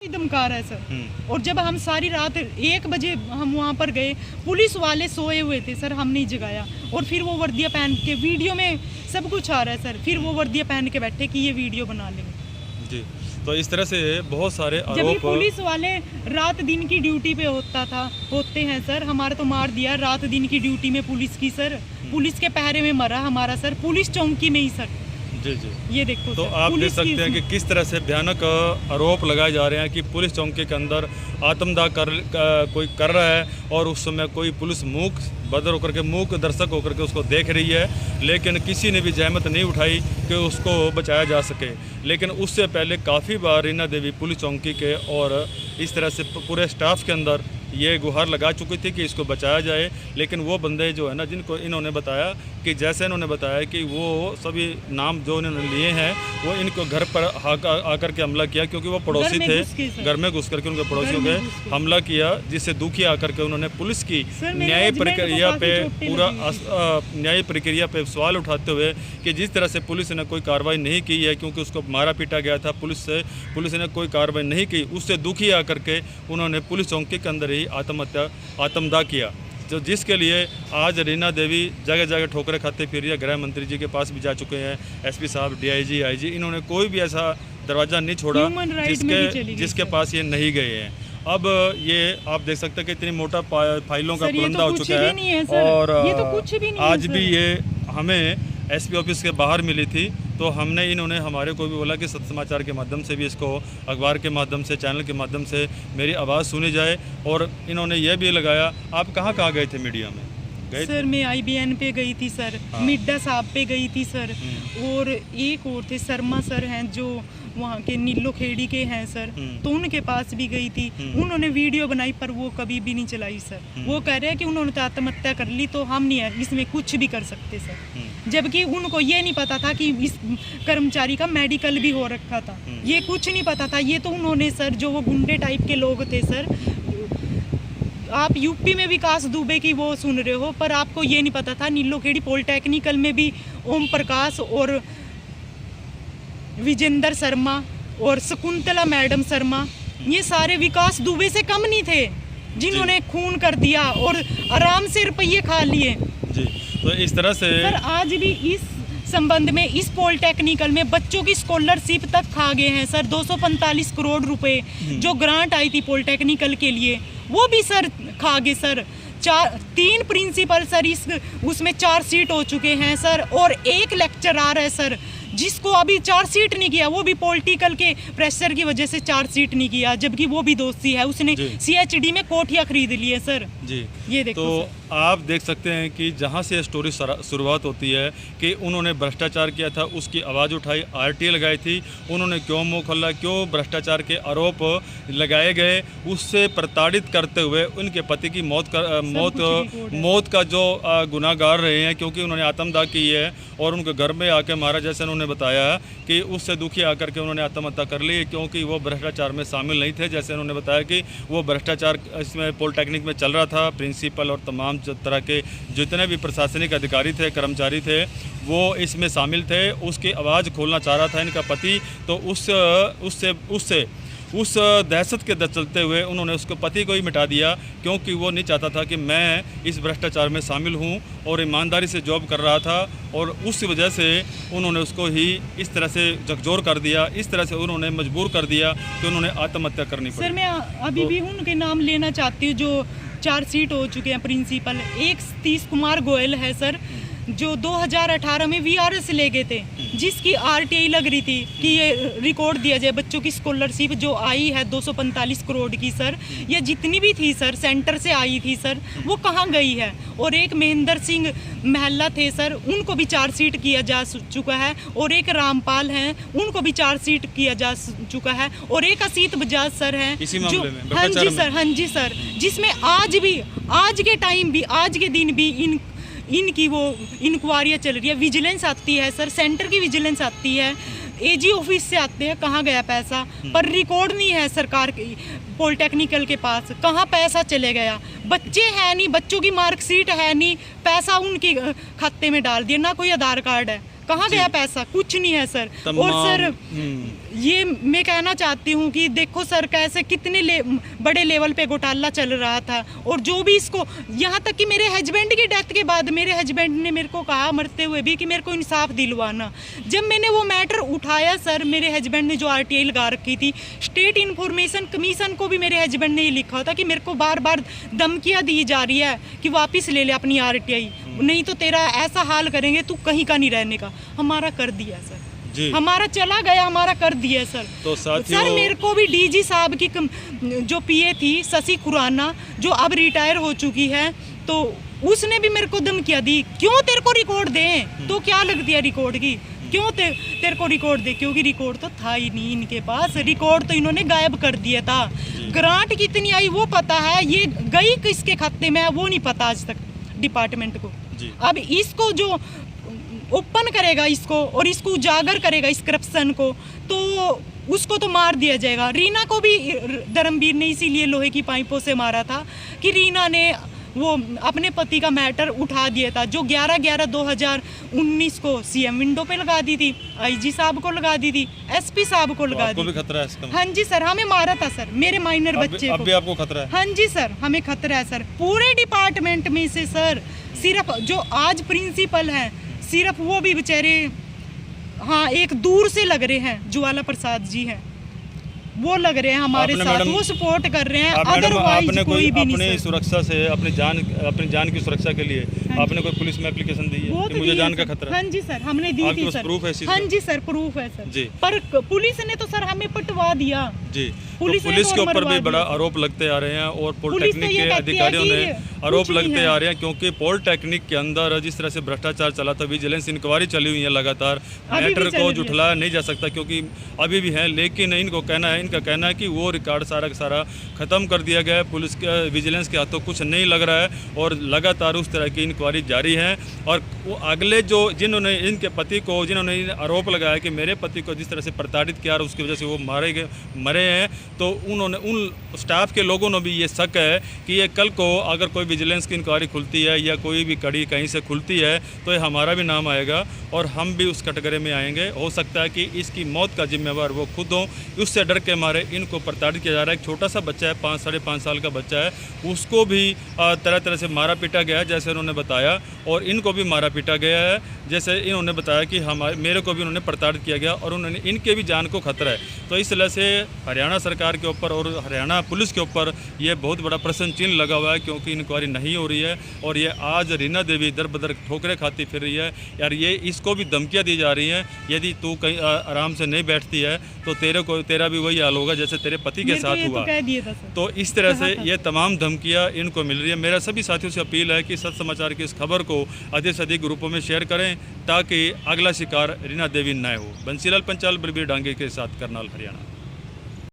धमका रहा है सर। और जब हम सारी रात 1 बजे हम वहाँ पर गए, पुलिस वाले सोए हुए थे सर, हम नहीं जगाया। और फिर वो वर्दियाँ पहन के, वीडियो में सब कुछ आ रहा है सर, फिर वो वर्दियाँ पहन के बैठे कि ये वीडियो बना लेंगे जी। तो इस तरह से बहुत सारे जब आरोप, पुलिस वाले रात दिन की ड्यूटी पे होते हैं सर। हमारा तो मार दिया रात दिन की ड्यूटी में पुलिस की सर, पुलिस के पहरे में मरा हमारा सर, पुलिस चौकी में ही सर। जी जी। ये देखो तो सर, आप देख सकते हैं कि किस तरह से भयानक आरोप लगाए जा रहे हैं कि पुलिस चौकी के अंदर आत्मदाह कोई कर रहा है, और उस समय कोई पुलिस मूक बदर होकर के, मूक दर्शक होकर के उसको देख रही है, लेकिन किसी ने भी जहमत नहीं उठाई कि उसको बचाया जा सके। लेकिन उससे पहले काफ़ी बार रीना देवी पुलिस चौकी के और इस तरह से पूरे स्टाफ के अंदर ये गुहार लगा चुकी थी कि इसको बचाया जाए। लेकिन वो बंदे जो है ना, जिनको इन्होंने बताया कि जैसे इन्होंने बताया कि वो सभी नाम जो इन्होंने लिए हैं, वो इनको घर पर आकर के हमला किया, क्योंकि वो पड़ोसी थे, घर में घुस करके उनके पड़ोसियों के हमला किया, जिससे दुखी आकर के उन्होंने पुलिस की न्याय प्रक्रिया पे न्याय प्रक्रिया पे सवाल उठाते हुए कि जिस तरह से पुलिस ने कोई कार्रवाई नहीं की है, क्योंकि उसको मारा पीटा गया था पुलिस ने कोई कार्रवाई नहीं की, उससे दुखी आकर के उन्होंने पुलिस चौकी के अंदर ही आत्मदाह किया, जो जिसके लिए आज रीना देवी जगह जगह ठोकरें खाते फिर रही है। गृह मंत्री जी के पास भी जा चुके हैं, एसपी साहब, डीआईजी, आईजी, इन्होंने कोई भी ऐसा दरवाज़ा नहीं छोड़ा जिसके पास ये नहीं गए हैं। अब ये आप देख सकते हैं कि इतनी मोटा फाइलों का पुलंदा हो चुका है, और आज भी ये हमें एसपी ऑफिस के बाहर मिली थी, तो हमने इन्होंने हमारे को भी बोला कि सत्य समाचार के माध्यम से भी इसको, अखबार के माध्यम से, चैनल के माध्यम से मेरी आवाज़ सुनी जाए। और इन्होंने ये भी लगाया, आप कहाँ गए थे मीडिया में? गए सर मैं IBN पे गई थी सर, मिड्डा साहब पे गई थी सर, और एक और थे शर्मा सर हैं जो वहाँ के नीलो खेड़ी के हैं सर, तो उनके पास भी गई थी। उन्होंने वीडियो बनाई पर वो कभी भी नहीं चलाई सर। वो कह रहे हैं कि उन्होंने तो आत्महत्या कर ली, तो हम नहीं है इसमें कुछ भी कर सकते सर। जबकि उनको ये नहीं पता था कि इस कर्मचारी का मेडिकल भी हो रखा था, ये कुछ नहीं पता था। ये तो उन्होंने सर, जो वो गुंडे टाइप के लोग थे सर, आप यूपी में विकास दुबे की वो सुन रहे हो, पर आपको ये नहीं पता था नीलोखेड़ी पॉलिटेक्निकल में भी ओम प्रकाश और विजेंद्र शर्मा और शकुंतला मैडम शर्मा, ये सारे विकास दुबे से कम नहीं थे, जिन्होंने खून कर दिया और आराम से रुपये खा लिए जी। तो इस तरह से सर आज भी इस संबंध में इस पॉलिटेक्निकल में बच्चों की स्कॉलरशिप तक खा गए हैं सर। 245 करोड़ रुपए जो ग्रांट आई थी पॉलिटेक्निकल के लिए, वो भी सर खा गए सर। 3 प्रिंसिपल सर उसमें 4 सीट हो चुके हैं सर, और 1 लेक्चरर है सर जिसको अभी 4 सीट नहीं किया, वो भी पॉलिटिकल के प्रेशर की वजह से 4 सीट नहीं किया, जबकि वो भी दोषी है, उसने CHD में कोठियाँ खरीद ली है सर जी। ये देखो तो आप देख सकते हैं कि जहाँ से स्टोरी शुरुआत होती है कि उन्होंने भ्रष्टाचार किया था, उसकी आवाज़ उठाई, RTA लगाई थी, उन्होंने क्यों मुँह खोला, क्यों भ्रष्टाचार के आरोप लगाए गए, उससे प्रताड़ित करते हुए उनके पति की मौत का जो गुनाहगार रहे हैं, क्योंकि उन्होंने आत्मदाह की है और उनके घर में आके मारा, जैसे उन्होंने बताया कि उससे दुखी आकर के उन्होंने आत्महत्या कर ली, क्योंकि वो भ्रष्टाचार में शामिल नहीं थे। जैसे उन्होंने बताया कि वो भ्रष्टाचार इसमें पॉलिटेक्निक में चल रहा था, प्रिंसिपल और तमाम तरह के जितने भी प्रशासनिक अधिकारी थे, कर्मचारी थे, वो इसमें शामिल थे। उसकी आवाज़ खोलना चाह रहा था इनका पति, तो उस दहशत के चलते हुए उन्होंने उसके पति को ही मिटा दिया, क्योंकि वो नहीं चाहता था कि मैं इस भ्रष्टाचार में शामिल हूं, और ईमानदारी से जॉब कर रहा था, और उस वजह से उन्होंने उसको ही इस तरह से झकझोर कर दिया, इस तरह से उन्होंने मजबूर कर दिया कि उन्होंने आत्महत्या करनी पड़ी। सर मैं अभी भी उनके नाम लेना चाहती हूँ जो 4 सीट हो चुके हैं प्रिंसिपल। एक सतीश कुमार गोयल है सर, जो 2018 में VRS ले गए थे, जिसकी RTI लग रही थी कि ये रिकॉर्ड दिया जाए बच्चों की स्कॉलरशिप जो आई है 245 करोड़ की सर, ये जितनी भी थी सर सेंटर से आई थी सर, वो कहाँ गई है। और एक महेंद्र सिंह महला थे सर, उनको भी 4 सीट किया जा चुका है, और एक रामपाल हैं, उनको भी 4 सीट किया जा चुका है, और एक असीत बजाज सर हैं जो हाँ जी सर, जिसमें आज के टाइम भी, आज के दिन भी इनकी वो इंक्वायरियाँ चल रही है, विजिलेंस आती है सर, सेंटर की विजिलेंस आती है, AG ऑफिस से आते हैं, कहाँ गया पैसा, पर रिकॉर्ड नहीं है सरकार की पॉलिटेक्निकल के पास, कहाँ पैसा चले गया। बच्चे हैं नहीं, बच्चों की मार्कशीट है नहीं, पैसा उनके खाते में डाल दिया, ना कोई आधार कार्ड है, कहाँ गया पैसा? कुछ नहीं है सर। और सर ये मैं कहना चाहती हूँ कि देखो सर कैसे कितने बड़े लेवल पे घोटाला चल रहा था, और जो भी इसको, यहाँ तक कि मेरे हस्बैंड की डेथ के बाद मेरे हस्बैंड ने मेरे को कहा मरते हुए भी कि मेरे को इंसाफ दिलवाना। जब मैंने वो मैटर उठाया सर, मेरे हस्बैंड ने जो RTI लगा रखी थी, स्टेट इन्फॉर्मेशन कमीशन को भी मेरे हस्बैंड ने ये लिखा था कि मेरे को बार बार धमकियाँ दी जा रही है कि वापस ले ले अपनी RTI, नहीं तो तेरा ऐसा हाल करेंगे तू कहीं का नहीं रहने का। हमारा कर दिया सर जी, हमारा चला गया, हमारा कर दिया सर। तो साथियों सर मेरे को भी DG साहब की जो PA थी शशि खुराना, जो अब रिटायर हो चुकी है, तो उसने भी मेरे को धमकियाँ दी, क्यों तेरे को रिकॉर्ड दें, तो क्या लगती है रिकॉर्ड की, क्यों तेरे को रिकॉर्ड दे, क्योंकि रिकॉर्ड तो था ही नहीं इनके पास, रिकॉर्ड तो इन्होंने गायब कर दिया था। ग्रांट कितनी आई वो पता है, ये गई किसके खाते में है वो नहीं पता आज तक डिपार्टमेंट को। अब इसको जो ओपन करेगा इसको और इसको उजागर करेगा इस करप्शन को, तो उसको तो मार दिया जाएगा। रीना को भी धर्मवीर ने इसीलिए लोहे की पाइपों से मारा था कि रीना ने वो अपने पति का मैटर उठा दिया था, जो 11/11/2019 को CM विंडो पे लगा दी थी, IG साहब को लगा दी थी, SP साहब को लगा दी। भी खतरा है इसका? हाँ जी सर, हमें मारा था सर, मेरे माइनर बच्चे अब भी आपको खतरा है? हाँ जी सर, हमें खतरा है सर। पूरे डिपार्टमेंट में से सर सिर्फ जो आज प्रिंसिपल हैं, सिर्फ वो भी बेचारे हाँ एक दूर से लग रहे हैं, ज्वाला प्रसाद जी हैं, वो लग रहे हैं हमारे साथ, वो सपोर्ट कर रहे हैं। अदरवाइज कोई भी नहीं। अपनी सुरक्षा से, अपनी जान की सुरक्षा के लिए आपने कोई पुलिस में एप्लीकेशन दी है कि मुझे जान का खतरा? हाँ जी सर, हमने दी थी सर। प्रूफ है? हाँ जी सर, प्रूफ है सर जी। पर पुलिस ने तो सर हमें पटवा दिया जी। पुलिस के ऊपर भी बड़ा आरोप लगते आ रहे हैं, और पॉलिटेक्निक के अधिकारियों ने आरोप लगते आ रहे हैं, क्योंकि पॉलिटेक्निक के अंदर जिस तरह से भ्रष्टाचार चला था, विजिलेंस इंक्वायरी चली हुई है लगातार, मैटर को जुटलाया नहीं जा सकता क्योंकि अभी भी है। लेकिन इनका कहना है कि वो रिकॉर्ड सारा का सारा ख़त्म कर दिया गया है, पुलिस के विजिलेंस के हाथों कुछ नहीं लग रहा है, और लगातार उस तरह की इंक्वायरी जारी है। और वो अगले जिन्होंने इनके पति को, जिन्होंने आरोप लगाया कि मेरे पति को जिस तरह से प्रताड़ित किया और उसकी वजह से वो मरे हैं, तो उन्होंने उन स्टाफ के लोगों ने भी ये शक है कि ये कल को अगर कोई विजिलेंस की इंक्वायरी खुलती है या कोई भी कड़ी कहीं से खुलती है, तो ये हमारा भी नाम आएगा और हम भी उस कैटेगरी में आएंगे। हो सकता है कि इसकी मौत का जिम्मेवार वो खुद हों, उससे डर के मारे इनको प्रताड़ित किया जा रहा है। एक छोटा सा बच्चा है, 5-5.5 साल का बच्चा है, उसको भी तरह तरह से मारा पीटा गया है जैसे उन्होंने बताया, और इनको भी मारा पीटा गया है जैसे इन्होंने बताया कि मेरे को भी उन्होंने प्रताड़ित किया गया, और उन्होंने इनके भी जान को खतरा है। तो इस तरह से हरियाणा सरकार के ऊपर और हरियाणा पुलिस के ऊपर ये बहुत बड़ा प्रश्न चिन्ह लगा हुआ है, क्योंकि इंक्वायरी नहीं हो रही है, और ये आज रीना देवी दर बदर ठोकरें खाती फिर रही है। यार ये इसको भी धमकियाँ दी जा रही हैं, यदि तू कहीं आराम से नहीं बैठती है तो तेरा भी वही हाल होगा जैसे तेरे पति के साथ हुआ। तो इस तरह से ये तमाम धमकियाँ इनको मिल रही है। मेरा सभी साथियों से अपील है कि सच समाचार की इस खबर को अधिक से अधिक ग्रुपों में शेयर करें, ताकि अगला शिकार रीना देवी न हो। बंसीलाल पंचाल, बलबीर डांगे के साथ, करनाल, हरियाणा।